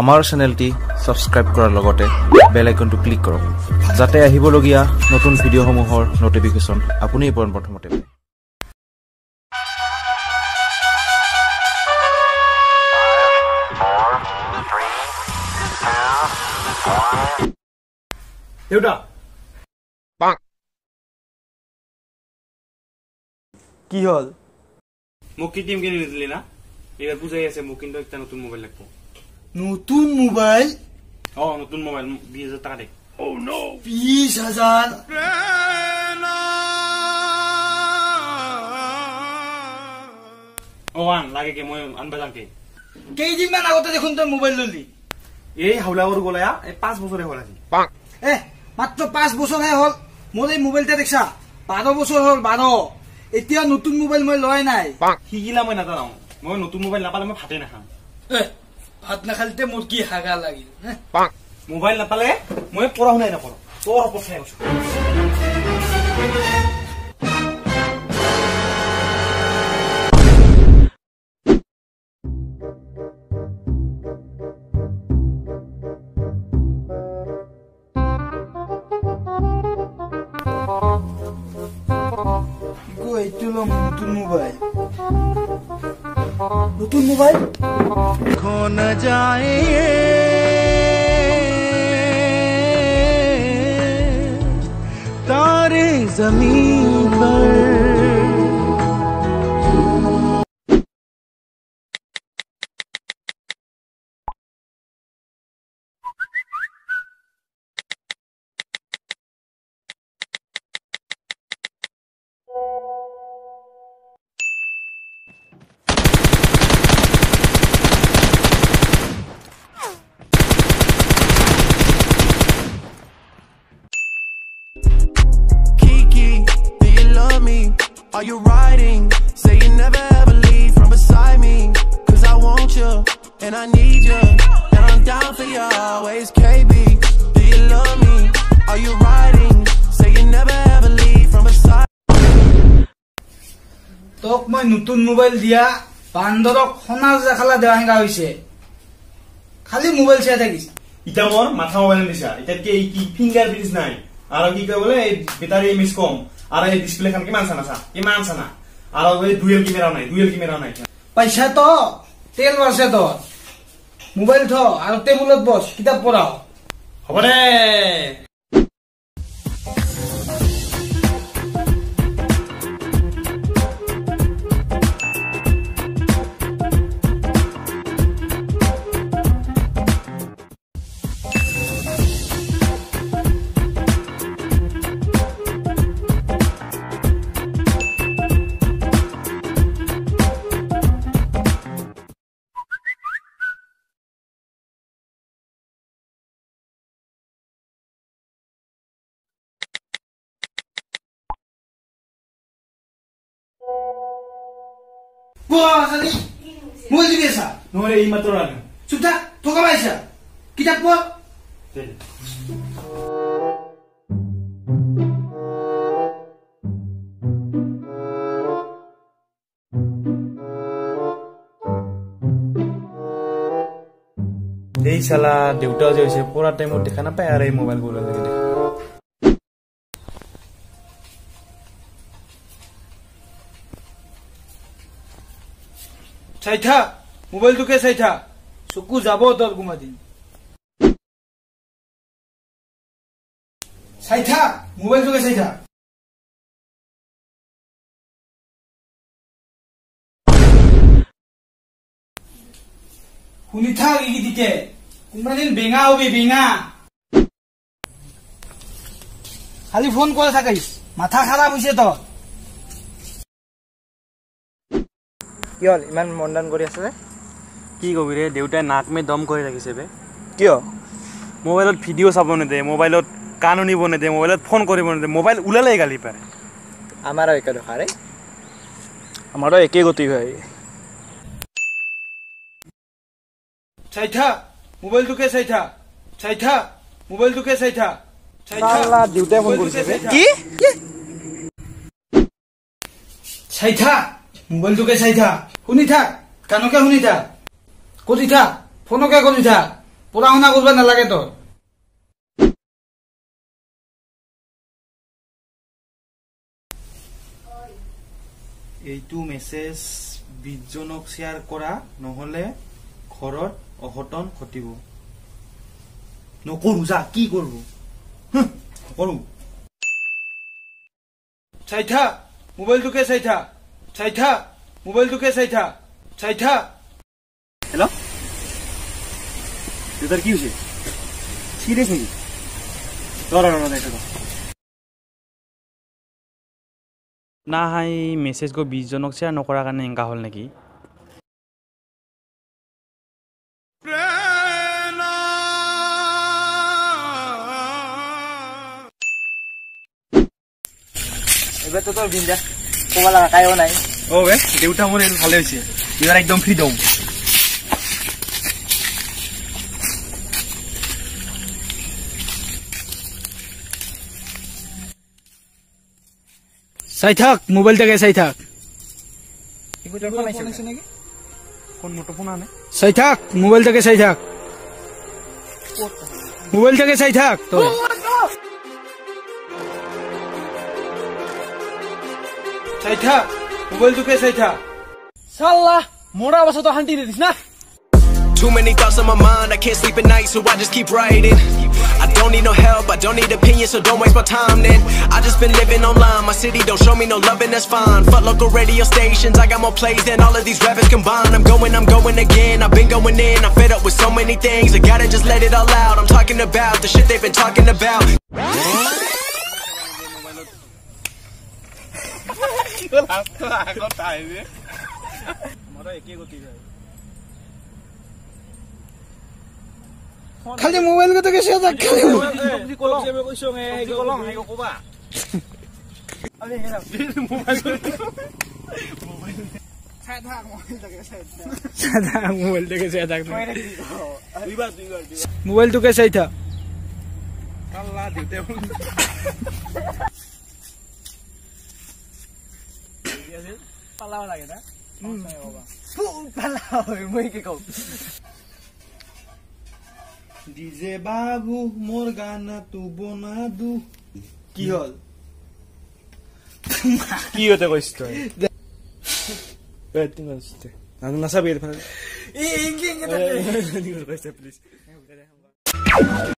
আমাৰ চেনেলটি সাবস্ক্ৰাইব কৰাৰ লগতে বেল আইকনটো ক্লিক কৰক যাতে আহিবলগীয়া নতুন ভিডিঅ'সমূহৰ নটিফিকেশ্যন আপুনি প্ৰথমতে পায়। দেউতা কি হল মোক কি টিম কিনে নিদিলি না এবার বুঝাই আছে মোক কিন্তু একটা নতুন মোবাইল লাগবো নতুন মোবাইল নতুন মোবাইল 20,000 টাকা দে 20,000 আন লাগে কি মই আনবা যাকে কেইদিন মান আগতে দেখোন তই মোবাইল ললি এই হাওলাগর গলায়া এই 5 বছরে হল আজি মাত্র 5 বছরহে হল মোর এই মোবাইলটা দেখছা 12 বছর হল 12 এতিয়া নতুন মোবাইল মই লয় নাই হিগিলা মই নাজানো মই নতুন মোবাইল নাপালে মই ভাতে নাখাম ভাত নাখালতে মোর কি হাগা লাগিল মোবাইল নাপালে মই পড়া শুনাই নকৰো তোর অপছাই আছো নতুন মোবাইল নতুন মোবাইল खो न जाए तारे जमीन पर Are you riding? Say you never ever leave from beside me. Cause I want you, and I need you. And I'm down for you always, KB. Do you love me? Are you riding? Say you never ever leave from beside me. Tok moi nutun mobile dia, bandorok honar jakhala dewahinga hoise. Khali mobile chai thakis. Ita mor matha mobile disa. Ita ke ki fingerprint nai. Aro ki koi bole battery miss kom. আর এই display খান কিমান সানা সা কিমান সানা আর ওই dual camera নাই পয়সা তো তেল বসে তো মোবাইল থ আর টেবুলত বস কিতাব পড়াও হবরে Boa, Muy divisa. No le di matrola. Sudah, toka baisa. Kita pun. এই শালা দেউতা যে হইছে পুরা টাইমত দেখা না পায় আর এই মোবাইল গুলো লাগে দেখা Saitha, mobile tu ke saitha. Suku jabo tor gumadin. Saitha, mobile tu ke saitha. Hunitha gigi dike. Gumadin benga hobi benga. Khali phone kore thakais. Matha kharab hoise to. কিয় ইমান মনদান কৰি আছে কি কবি ৰে দেউতাই নাক মে দম কৰি ৰাখিছে বে কিয় মোবাইলত ভিডিও চাব নেদে মোবাইলত গান শুনিব নেদে মোবাইলত ফোন কৰিব নেদে মোবাইল উলালে গালি পাৰে আমাৰো একে দখাৰে আমাৰো একে গতি হয় Saitha, mobile tu ke saitha. Saitha, mobile tu ke saitha. সালা দেউতাই ফোন কৰিছে কি Saitha, মোবাইলটোকে চাই থাক শুনি থাক কাণকে শুনি থাক কৰি থাক ফোনকে কৰি থাক পঢ়া শুনা কৰিব নালাগে তোৰ এইটো মেছেজ 20 জনক শ্বেয়াৰ কৰা নহলে ঘৰত অঘটন ঘটিব নকৰো যা কি কৰব কৰো চাইথা মোবাইলটোকে চাইথা চাইথা মোবাইলটোকে চাইথা চাইথা হেল্ল' দেউতাৰ কি হৈছে চিৰিয়াছ নেকি না হাই মেছেজ গৈ 20 জনক শ্বেয়াৰ নকৰাৰ কাৰণে এনেকা হ'ল নেকি এবাৰতো তোৰ বিন্দা ক'ব লগা কাইও নাই বে দেউতা মোৰ ভালে হৈছে এইবাৰ একদম ফ্ৰীডম চাই থাক মোবাইলটাকে চাই থাক কোন মুঠোফোন আনে চাই থাক মোবাইলটাকে চাই থাক মোবাইলটাকে চাই থাক তই চাই থাক মোবাইলটোকে চাই থাক সাল্লাহ মোৰা বছৰটো শান্তি দিছ না Too many thoughts on my mind, I can't sleep at night, so I just keep writing. I don't need no help, I don't need opinions, so don't waste my time then. I just been living online, my city don't show me no love and that's fine. Fuck local radio stations, I got more plays than all of these rappers combined. I'm going again, I've been going in, I'm fed up with so many things. I gotta just let it all out, I'm talking about the shit they've been talking about. খালি mobile কথাকে চাই থাক খালি মোবাইলটোকে চাই থাক DJ বাবু মোর গানা তু বনা দু কি হল কি হতে কৈছ তই নাচাবি